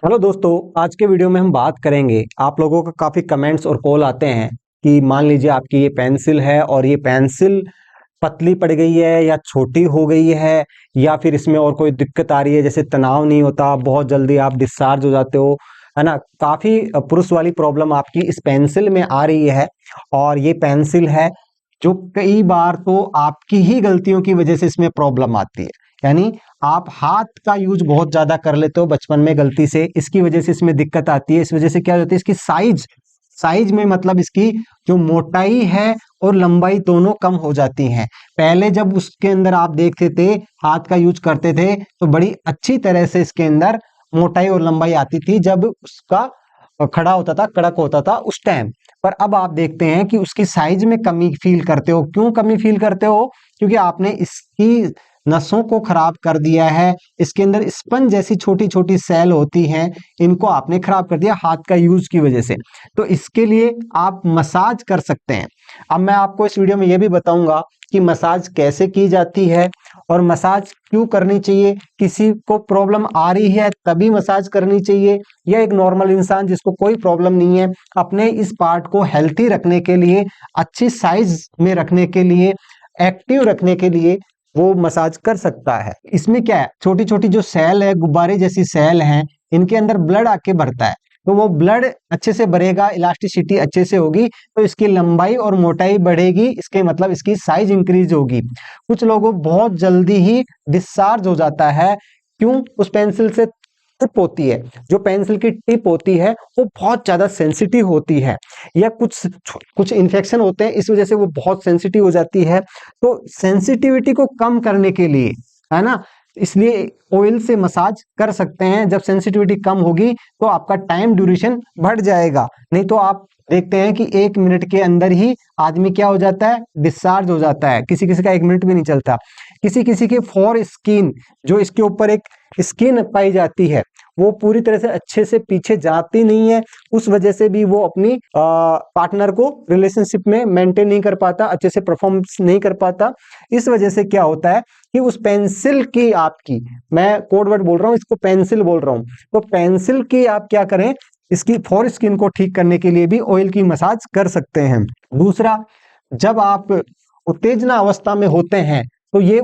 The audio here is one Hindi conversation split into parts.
हेलो दोस्तों, आज के वीडियो में हम बात करेंगे। आप लोगों का काफ़ी कमेंट्स और कॉल आते हैं कि मान लीजिए आपकी ये पेंसिल है और ये पेंसिल पतली पड़ गई है या छोटी हो गई है या फिर इसमें और कोई दिक्कत आ रही है, जैसे तनाव नहीं होता, बहुत जल्दी आप डिस्चार्ज हो जाते हो, है ना। काफ़ी पुरुष वाली प्रॉब्लम आपकी इस पेंसिल में आ रही है। और ये पेंसिल है जो कई बार तो आपकी ही गलतियों की वजह से इसमें प्रॉब्लम आती है। यानी आप हाथ का यूज बहुत ज्यादा कर लेते हो बचपन में गलती से, इसकी वजह से इसमें दिक्कत आती है। इस वजह से क्या होती है, इसकी साइज साइज में मतलब इसकी जो मोटाई है और लंबाई दोनों कम हो जाती हैं। पहले जब उसके अंदर आप देखते थे, हाथ का यूज करते थे, तो बड़ी अच्छी तरह से इसके अंदर मोटाई और लंबाई आती थी जब उसका खड़ा होता था, कड़क होता था उस टाइम। पर अब आप देखते हैं कि उसकी साइज में कमी फील करते हो। क्यों कमी फील करते हो? क्योंकि आपने इसकी नसों को खराब कर दिया है। इसके अंदर स्पंज जैसी छोटी छोटी सेल होती हैं, इनको आपने खराब कर दिया हाथ का यूज की वजह से। तो इसके लिए आप मसाज कर सकते हैं। अब मैं आपको इस वीडियो में यह भी बताऊंगा कि मसाज कैसे की जाती है और मसाज क्यों करनी चाहिए। किसी को प्रॉब्लम आ रही है तभी मसाज करनी चाहिए, या एक नॉर्मल इंसान जिसको कोई प्रॉब्लम नहीं है, अपने इस पार्ट को हेल्थी रखने के लिए, अच्छी साइज में रखने के लिए, एक्टिव रखने के लिए वो मसाज कर सकता है। इसमें क्या है, छोटी छोटी जो सेल है, गुब्बारे जैसी सेल हैं, इनके अंदर ब्लड आके भरता है। तो वो ब्लड अच्छे से भरेगा, इलास्टिसिटी अच्छे से होगी, तो इसकी लंबाई और मोटाई बढ़ेगी, इसके मतलब इसकी साइज इंक्रीज होगी। कुछ लोगों बहुत जल्दी ही डिस्चार्ज हो जाता है। क्यों? उस पेंसिल से टिप होती है, जो पेंसिल की टिप होती है वो बहुत ज्यादा सेंसिटिव होती है, या कुछ कुछ इन्फेक्शन होते हैं, इस वजह से वो बहुत सेंसिटिव हो जाती है। तो सेंसिटिविटी को कम करने के लिए, है ना, इसलिए ऑयल से मसाज कर सकते हैं। जब सेंसिटिविटी कम होगी तो आपका टाइम ड्यूरेशन बढ़ जाएगा। नहीं तो आप देखते हैं कि 1 मिनट के अंदर ही आदमी क्या हो जाता है, डिस्चार्ज हो जाता है। किसी किसी का 1 मिनट भी नहीं चलता। किसी किसी के फॉर स्किन, जो इसके ऊपर एक स्किन पाई जाती है, वो पूरी तरह से अच्छे से पीछे जाती नहीं है। उस वजह से भी वो अपनी पार्टनर को रिलेशनशिप में मेंटेन नहीं कर पाता, अच्छे से परफॉर्मेंस नहीं कर पाता। इस वजह से क्या होता है कि उस पेंसिल की, आपकी, मैं कोड वर्ड बोल रहा हूं, इसको पेंसिल बोल रहा हूं, तो पेंसिल की आप क्या करें, इसकी फॉर स्किन को ठीक करने के लिए भी ऑयल की मसाज कर सकते हैं। दूसरा, जब आप उत्तेजना अवस्था में होते हैं तो ये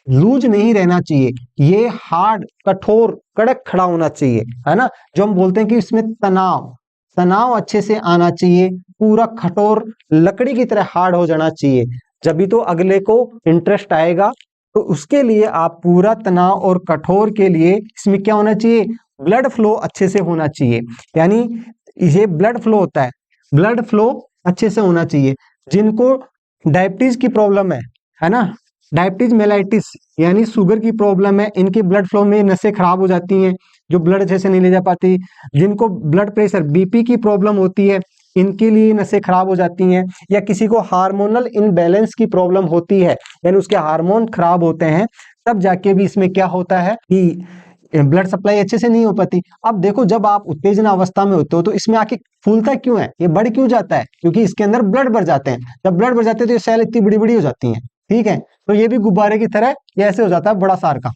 लूज नहीं रहना चाहिए, ये हार्ड, कठोर, कड़क खड़ा होना चाहिए, है ना। जो हम बोलते हैं कि इसमें तनाव तनाव अच्छे से आना चाहिए, पूरा कठोर लकड़ी की तरह हार्ड हो जाना चाहिए। जब भी तो अगले को इंटरेस्ट आएगा। तो उसके लिए आप पूरा तनाव और कठोर के लिए इसमें क्या होना चाहिए, ब्लड फ्लो अच्छे से होना चाहिए। यानी ये ब्लड फ्लो होता है, ब्लड फ्लो अच्छे से होना चाहिए। जिनको डायबिटीज की प्रॉब्लम है ना, डायबिटीज मेलाइटिस यानी शुगर की प्रॉब्लम है, इनके ब्लड फ्लो में नसें खराब हो जाती हैं, जो ब्लड अच्छे से नहीं ले जा पाती। जिनको ब्लड प्रेशर, बीपी की प्रॉब्लम होती है, इनके लिए नसें खराब हो जाती हैं। या किसी को हार्मोनल इनबैलेंस की प्रॉब्लम होती है, यानी उसके हार्मोन खराब होते हैं, तब जाके भी इसमें क्या होता है कि ब्लड सप्लाई अच्छे से नहीं हो पाती। अब देखो, जब आप उत्तेजना अवस्था में होते हो तो इसमें आके फूलता क्यों है, ये बढ़ क्यों जाता है? क्योंकि इसके अंदर ब्लड बढ़ जाते हैं। जब ब्लड बढ़ जाते हैं तो ये सेल इतनी बड़ी बड़ी हो जाती हैं, ठीक है। तो ये भी गुब्बारे की तरह ये ऐसे हो जाता है, बड़ा सार का,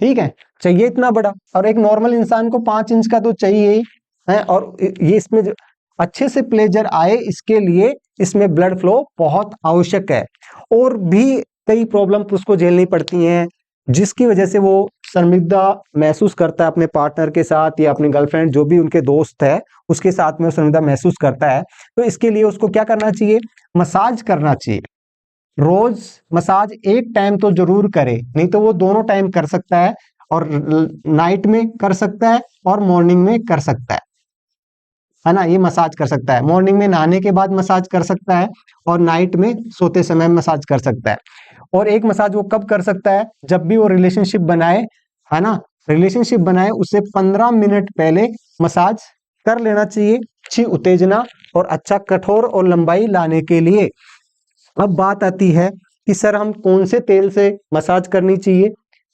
ठीक है। चाहिए इतना बड़ा, और एक नॉर्मल इंसान को 5 इंच का तो चाहिए ही है। और ये इसमें जो अच्छे से प्लेजर आए, इसके लिए इसमें ब्लड फ्लो बहुत आवश्यक है। और भी कई प्रॉब्लम उसको झेलनी पड़ती हैं, जिसकी वजह से वो शर्मिंदा महसूस करता है अपने पार्टनर के साथ, या अपनी गर्लफ्रेंड, जो भी उनके दोस्त है, उसके साथ में वो शर्मिंदा महसूस करता है। तो इसके लिए उसको क्या करना चाहिए, मसाज करना चाहिए। रोज मसाज एक टाइम तो जरूर करे, नहीं तो वो दोनों टाइम कर सकता है, और नाइट में कर सकता है और मॉर्निंग में कर सकता है ना। ये मसाज कर सकता है, मॉर्निंग में नहाने के बाद मसाज कर सकता है, और नाइट में सोते समय मसाज कर सकता है। और एक मसाज वो कब कर सकता है, जब भी वो रिलेशनशिप बनाए, है ना, रिलेशनशिप बनाए उससे 15 मिनट पहले मसाज कर लेना चाहिए, अच्छी उत्तेजना और अच्छा कठोर और लंबाई लाने के लिए। अब बात आती है कि सर हम कौन से तेल से मसाज करनी चाहिए,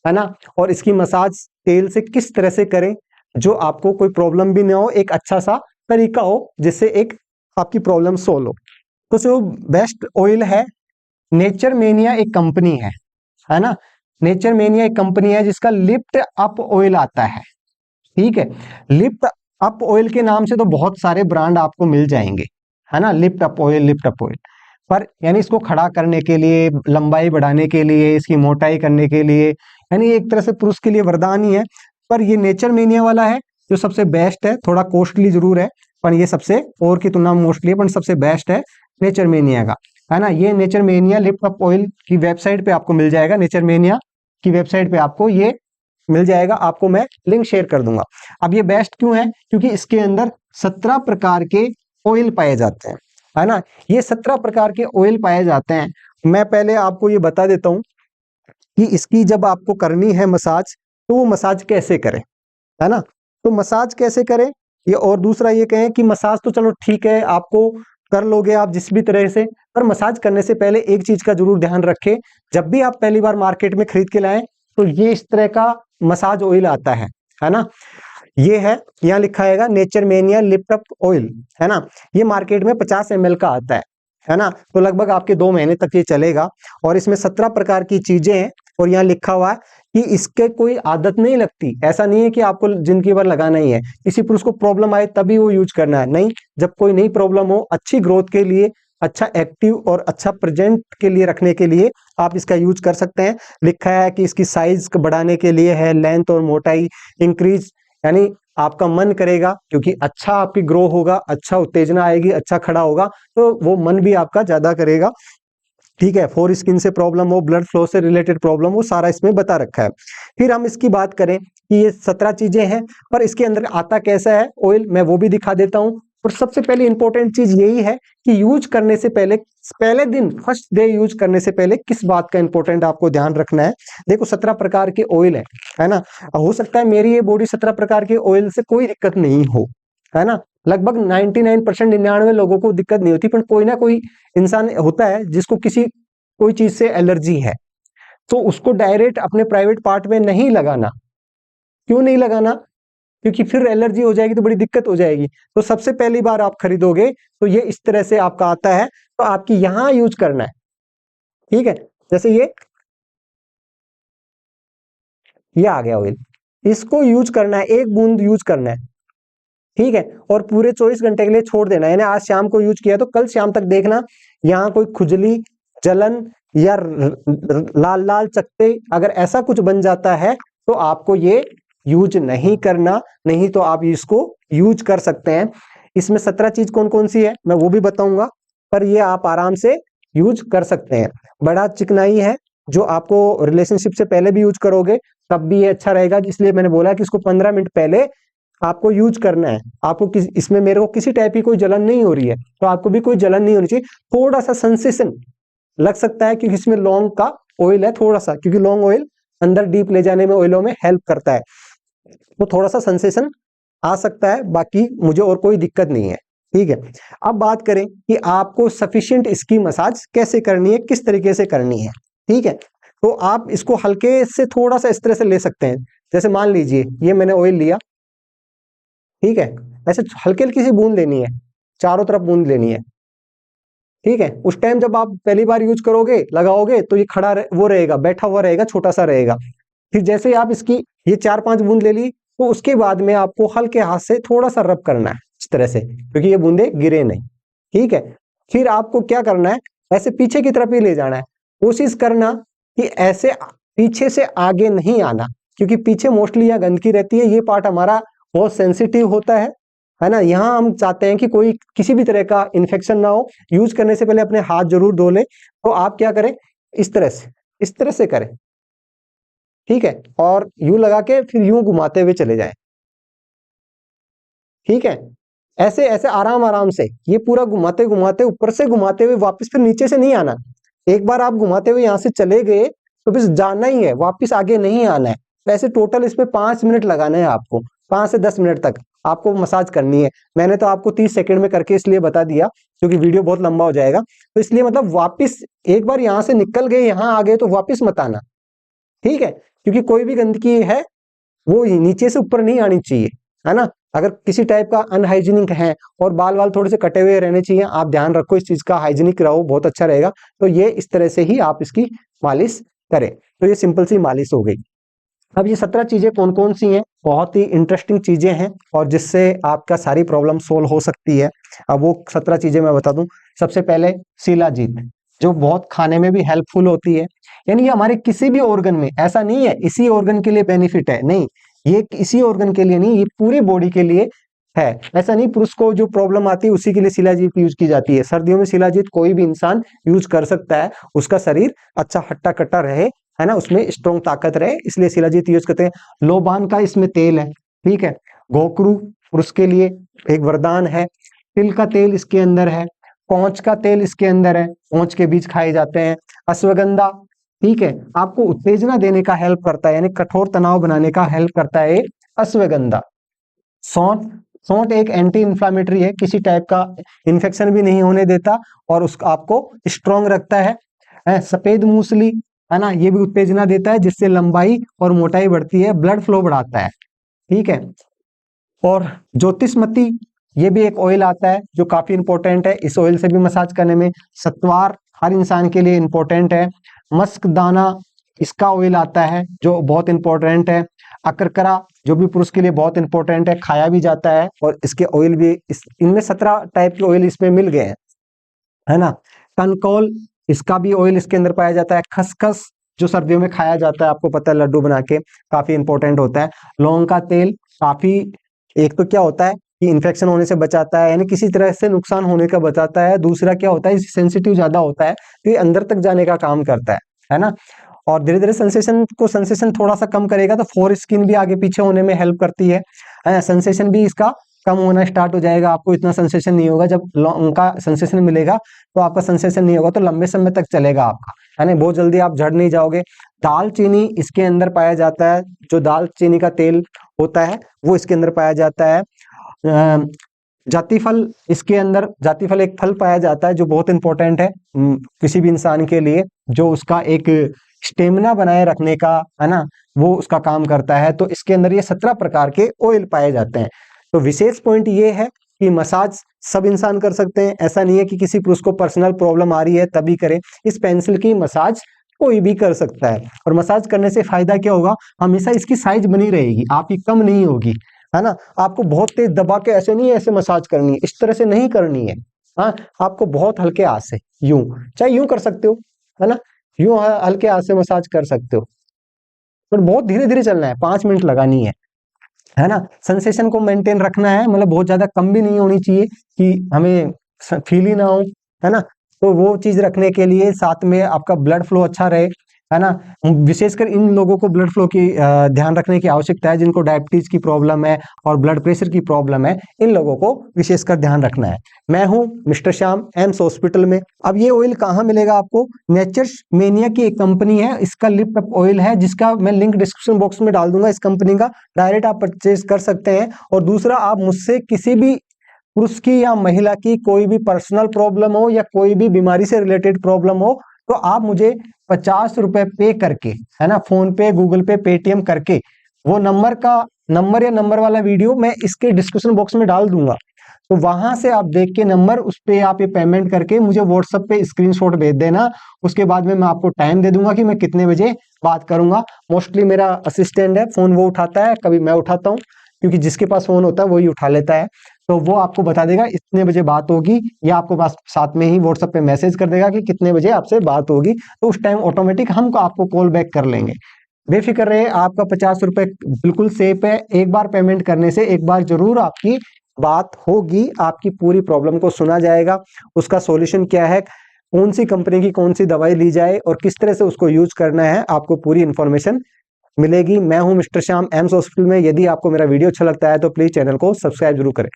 है ना, और इसकी मसाज तेल से किस तरह से करें जो आपको कोई प्रॉब्लम भी ना हो, एक अच्छा सा तरीका हो जिससे एक आपकी प्रॉब्लम सोल्व हो। तो जो बेस्ट ऑयल है, नेचर मेनिया एक कंपनी है ना। नेचर मेनिया एक कंपनी है जिसका लिफ्ट अप ऑयल आता है। ठीक है। लिफ्ट अप ऑयल के नाम से तो बहुत सारे ब्रांड आपको मिल जाएंगे, है ना, lift up oil, lift up oil. पर यानी इसको खड़ा करने के लिए, लंबाई बढ़ाने के लिए, इसकी मोटाई करने के लिए, यानी एक तरह से पुरुष के लिए वरदान ही है। पर ये नेचर मेनिया वाला है जो सबसे बेस्ट है, थोड़ा कॉस्टली जरूर है, पर ये सबसे और की तुलना में मोस्टली है, पर सबसे बेस्ट है नेचर मेनिया का, है ना। ये nature mania lift up oil की वेबसाइट पे आपको मिल जाएगा, नेचर मेनिया की वेबसाइट पे आपको ये मिल जाएगा, आपको मैं लिंक शेयर कर दूंगा। अब ये बेस्ट क्यों है? क्योंकि इसके अंदर 17 प्रकार के ऑयल पाए जाते हैं, है ना। ये 17 प्रकार के ऑयल पाए जाते हैं। मैं पहले आपको ये बता देता हूं कि इसकी जब आपको करनी है मसाज, तो वो मसाज कैसे करें, है ना। तो मसाज कैसे करें ये, और दूसरा ये कहें कि मसाज तो चलो ठीक है आपको कर लोगे आप जिस भी तरह से, पर मसाज करने से पहले एक चीज का जरूर ध्यान रखें। जब भी आप पहली बार मार्केट में खरीद के लाएं तो ये इस तरह का मसाज ऑयल आता है ना। ये है, यहाँ लिखा है nature mania lift up oil, है ना। ये मार्केट में 50 ml का आता है ना। तो लगभग आपके 2 महीने तक ये चलेगा, और इसमें 17 प्रकार की चीजें हैं। और यहाँ लिखा हुआ है कि इसके कोई आदत नहीं लगती, ऐसा नहीं है कि आपको जिंदगी भर लगाना ही है, किसी पुरुष को प्रॉब्लम आए तभी वो यूज करना है, नहीं। जब कोई नई प्रॉब्लम हो, अच्छी ग्रोथ के लिए, अच्छा एक्टिव और अच्छा प्रेजेंट के लिए रखने के लिए आप इसका यूज कर सकते हैं। लिखा है कि इसकी साइज बढ़ाने के लिए है, लेंथ और मोटाई इंक्रीज, यानी आपका मन करेगा क्योंकि अच्छा आपकी ग्रो होगा, अच्छा उत्तेजना आएगी, अच्छा खड़ा होगा, तो वो मन भी आपका ज्यादा करेगा। ठीक है, फोर स्किन से प्रॉब्लम हो, ब्लड फ्लो से रिलेटेड प्रॉब्लम हो, सारा इसमें बता रखा है। फिर हम इसकी बात करें कि ये 17 चीजें हैं, पर इसके अंदर आता कैसा है ऑयल, मैं वो भी दिखा देता हूं। और सबसे पहले इंपॉर्टेंट चीज यही है कि यूज करने से पहले, पहले दिन फर्स्ट डे यूज करने से पहले किस बात का इंपॉर्टेंट आपको ध्यान रखना है। देखो 17 प्रकार के ऑयल है ना। हो सकता है मेरी ये बॉडी 17 प्रकार के ऑयल से कोई दिक्कत नहीं हो, है ना। लगभग 99%, 99 लोगों को दिक्कत नहीं होती, पर कोई ना कोई इंसान होता है जिसको किसी कोई चीज से एलर्जी है, तो उसको डायरेक्ट अपने प्राइवेट पार्ट में नहीं लगाना। क्यों नहीं लगाना? क्योंकि फिर एलर्जी हो जाएगी तो बड़ी दिक्कत हो जाएगी। तो सबसे पहली बार आप खरीदोगे तो ये इस तरह से आपका आता है, तो आपकी यहां यूज करना है, ठीक है। जैसे ये आ गया ऑयल, इसको यूज करना है, एक बूंद यूज करना है, ठीक है। और पूरे 24 घंटे के लिए छोड़ देना है, यानी आज शाम को यूज किया तो कल शाम तक देखना यहाँ कोई खुजली, जलन या लाल लाल चकत्ते अगर ऐसा कुछ बन जाता है तो आपको ये यूज नहीं करना, नहीं तो आप इसको यूज कर सकते हैं। इसमें 17 चीज कौन कौन सी है मैं वो भी बताऊंगा, पर ये आप आराम से यूज कर सकते हैं। बड़ा चिकनाई है जो आपको रिलेशनशिप से पहले भी यूज करोगे तब भी ये अच्छा रहेगा, इसलिए मैंने बोला कि इसको 15 मिनट पहले आपको यूज करना है। आपको इसमें मेरे को किसी टाइप की कोई जलन नहीं हो रही है, तो आपको भी कोई जलन नहीं होनी चाहिए। थोड़ा सा सेंसेशन लग सकता है क्योंकि इसमें लौंग का ऑयल है थोड़ा सा, क्योंकि लौंग ऑयल अंदर डीप ले जाने में ऑयलों में हेल्प करता है, तो थोड़ा सा सेंसेशन आ सकता है, बाकी मुझे और कोई दिक्कत नहीं है, ठीक है। अब बात करें कि आपको सफिशिएंट इसकी मसाज कैसे करनी है, किस तरीके से करनी है, ठीक है। तो आप इसको हल्के से थोड़ा सा इस तरह से ले सकते हैं। जैसे मान लीजिए ये मैंने ऑयल लिया, ठीक है, ऐसे हल्की हल्की सी बूंद लेनी है, चारों तरफ बूंद लेनी है, ठीक है। उस टाइम जब आप पहली बार यूज करोगे, लगाओगे, तो ये खड़ा वो रहेगा, बैठा हुआ रहेगा, छोटा सा रहेगा। फिर जैसे ही आप इसकी ये 4-5 बूंद ले ली, तो उसके बाद में आपको हल्के हाथ से थोड़ा सा रब करना है इस तरह से, क्योंकि ये बूंदे गिरे नहीं, ठीक है। फिर आपको क्या करना है, ऐसे पीछे की तरफ ही ले जाना है। कोशिश करना कि ऐसे पीछे से आगे नहीं आना, क्योंकि पीछे मोस्टली यहाँ गंदगी रहती है, ये पार्ट हमारा बहुत सेंसिटिव होता है ना। यहाँ हम चाहते हैं कि कोई किसी भी तरह का इन्फेक्शन ना हो। यूज करने से पहले अपने हाथ जरूर धो लें। तो आप क्या करें, इस तरह से करें, ठीक है, और यूं लगा के फिर यूं घुमाते हुए चले जाएं, ठीक है। ऐसे ऐसे आराम आराम से ये पूरा घुमाते घुमाते, ऊपर से घुमाते हुए वापस, फिर नीचे से नहीं आना। एक बार आप घुमाते हुए यहां से चले गए तो बस जाना ही है, वापस आगे नहीं आना है। वैसे टोटल इसमें 5 मिनट लगाना है आपको, 5 से 10 मिनट तक आपको मसाज करनी है। मैंने तो आपको 30 सेकंड में करके इसलिए बता दिया क्योंकि वीडियो बहुत लंबा हो जाएगा, तो इसलिए मतलब वापस एक बार यहां से निकल गए, यहां आ गए तो वापस मत आना, ठीक है। क्योंकि कोई भी गंदगी है वो नीचे से ऊपर नहीं आनी चाहिए, है ना। अगर किसी टाइप का अनहाइजीनिक है और बाल वाल थोड़े से कटे हुए रहने चाहिए, आप ध्यान रखो इस चीज का, हाइजीनिक रहो, बहुत अच्छा रहेगा। तो ये इस तरह से ही आप इसकी मालिश करें। तो ये सिंपल सी मालिश हो गई। अब ये 17 चीजें कौन कौन सी हैं, बहुत ही इंटरेस्टिंग चीजें हैं और जिससे आपका सारी प्रॉब्लम सोल्व हो सकती है। अब वो 17 चीजें मैं बता दूं। सबसे पहले शिलाजीत, जो बहुत खाने में भी हेल्पफुल होती है। यानी ये हमारे किसी भी ऑर्गन में, ऐसा नहीं है इसी ऑर्गन के लिए बेनिफिट है, नहीं, ये इसी ऑर्गन के लिए नहीं, ये पूरी बॉडी के लिए है। ऐसा नहीं पुरुष को जो प्रॉब्लम आती है उसी के लिए शिलाजीत यूज की जाती है। सर्दियों में शिलाजीत कोई भी इंसान यूज कर सकता है, उसका शरीर अच्छा हट्टा कट्टा रहे, है ना, उसमें स्ट्रॉन्ग ताकत रहे, इसलिए शिलाजीत यूज करते हैं। लोबान का इसमें तेल है, ठीक है। गोकरू पुरुष के लिए एक वरदान है। तिल का तेल इसके अंदर है। पौंच का तेल इसके अंदर है, पौंच के बीज खाए जाते हैं। अश्वगंधा, ठीक है, आपको उत्तेजना देने का हेल्प करता है, यानी कठोर तनाव बनाने का हेल्प करता है अश्वगंधा। सौंठ, सौंठ एक एंटी इंफ्लामेटरी है, किसी टाइप का इन्फेक्शन भी नहीं होने देता और उसका आपको स्ट्रॉन्ग रखता है। सफेद मूसली, है ना, ये भी उत्तेजना देता है जिससे लंबाई और मोटाई बढ़ती है, ब्लड फ्लो बढ़ाता है, ठीक है। और ज्योतिषमती, ये भी एक ऑयल आता है जो काफी इंपॉर्टेंट है, इस ऑयल से भी मसाज करने में। सत्वार हर इंसान के लिए इंपॉर्टेंट है। मस्क दाना, इसका ऑयल आता है जो बहुत इंपॉर्टेंट है। अकरकरा, जो भी पुरुष के लिए बहुत इंपॉर्टेंट है, खाया भी जाता है और इसके ऑयल भी इनमें 17 टाइप के ऑयल इसमें मिल गए हैं, है ना। कनकौल, इसका भी ऑयल इसके अंदर पाया जाता है। खसखस, जो सर्दियों में खाया जाता है, आपको पता है, लड्डू बना के, काफी इंपॉर्टेंट होता है। लौंग का तेल काफी, एक तो क्या होता है कि इन्फेक्शन होने से बचाता है, यानी किसी तरह से नुकसान होने का बचाता है। दूसरा क्या होता है, सेंसिटिव ज्यादा होता है तो ये अंदर तक जाने का काम करता है ना। और धीरे धीरे सेंसेशन थोड़ा सा कम करेगा तो फोर स्किन भी आगे पीछे होने में हेल्प करती है ना। सेंसेशन भी इसका कम होना स्टार्ट हो जाएगा, आपको इतना सेंसेशन नहीं होगा। जब लौंग का सेंसेशन मिलेगा तो आपका सेंसेशन नहीं होगा, तो लंबे समय तक चलेगा आपका, है ना, बहुत जल्दी आप झड़ नहीं जाओगे। दालचीनी इसके अंदर पाया जाता है, जो दालचीनी का तेल होता है वो इसके अंदर पाया जाता है। जातिफल, इसके अंदर जातिफल एक फल पाया जाता है जो बहुत इंपॉर्टेंट है किसी भी इंसान के लिए, जो उसका एक स्टेमिना बनाए रखने का, है ना, वो उसका काम करता है। तो इसके अंदर ये 17 प्रकार के ऑयल पाए जाते हैं। तो विशेष पॉइंट ये है कि मसाज सब इंसान कर सकते हैं, ऐसा नहीं है कि किसी पुरुष को पर्सनल प्रॉब्लम आ रही है तभी करें। इस पेंसिल की मसाज कोई भी कर सकता है और मसाज करने से फायदा क्या होगा, हमेशा इसकी साइज बनी रहेगी, आपकी कम नहीं होगी, है ना। आपको बहुत तेज दबा के ऐसे नहीं, ऐसे मसाज करनी है, इस तरह से नहीं करनी है। हाँ, आपको बहुत हल्के हाथ से, यूं, चाहे यूं कर सकते हो, है ना, यूं हल्के हाथ से मसाज कर सकते हो, पर बहुत धीरे धीरे चलना है, 5 मिनट लगानी है ना। सेंसेशन को मेंटेन रखना है, मतलब बहुत ज्यादा कम भी नहीं होनी चाहिए कि हमें फील ही ना हो, है ना। तो वो चीज रखने के लिए साथ में आपका ब्लड फ्लो अच्छा रहे, है ना। विशेषकर इन लोगों को ब्लड फ्लो की ध्यान रखने की आवश्यकता है, जिनको डायबिटीज की प्रॉब्लम है और ब्लड प्रेशर की प्रॉब्लम है, इन लोगों को विशेषकर ध्यान रखना है। मैं हूं मिस्टर श्याम, एम्स हॉस्पिटल में। अब ये ऑयल कहाँ मिलेगा आपको, नेचर्स मेनिया की एक कंपनी है, इसका लिफ्ट अप ऑयल है, जिसका मैं लिंक डिस्क्रिप्शन बॉक्स में डाल दूंगा। इस कंपनी का डायरेक्ट आप परचेज कर सकते हैं। और दूसरा, आप मुझसे किसी भी पुरुष की या महिला की कोई भी पर्सनल प्रॉब्लम हो या कोई भी बीमारी से रिलेटेड प्रॉब्लम हो, तो आप मुझे 50 रुपए पे करके, है ना, फोन पे, गूगल पे, पेटीएम करके, वो नंबर या नंबर वाला वीडियो मैं इसके डिस्क्रिप्शन बॉक्स में डाल दूंगा, तो वहां से आप देख के नंबर, उस पे आप ये पेमेंट करके मुझे व्हाट्सएप पे स्क्रीनशॉट भेज देना। उसके बाद में मैं आपको टाइम दे दूंगा कि मैं कितने बजे बात करूंगा। मोस्टली मेरा असिस्टेंट है, फोन वो उठाता है, कभी मैं उठाता हूँ, क्योंकि जिसके पास फोन होता है वही उठा लेता है। तो वो आपको बता देगा इतने बजे बात होगी, या आपको बस साथ में ही व्हाट्सएप पे मैसेज कर देगा कि कितने बजे आपसे बात होगी, तो उस टाइम ऑटोमेटिक हम आपको कॉल बैक कर लेंगे। बेफिक्र रहे, आपका 50 रुपए बिल्कुल सेफ है। एक बार पेमेंट करने से एक बार जरूर आपकी बात होगी, आपकी पूरी प्रॉब्लम को सुना जाएगा, उसका सॉल्यूशन क्या है, कौन सी कंपनी की कौन सी दवाई ली जाए और किस तरह से उसको यूज करना है, आपको पूरी इंफॉर्मेशन मिलेगी। मैं हूं मिस्टर श्याम, एम्स हॉस्पिटल में। यदि आपको मेरा वीडियो अच्छा लगता है तो प्लीज चैनल को सब्सक्राइब जरूर करें।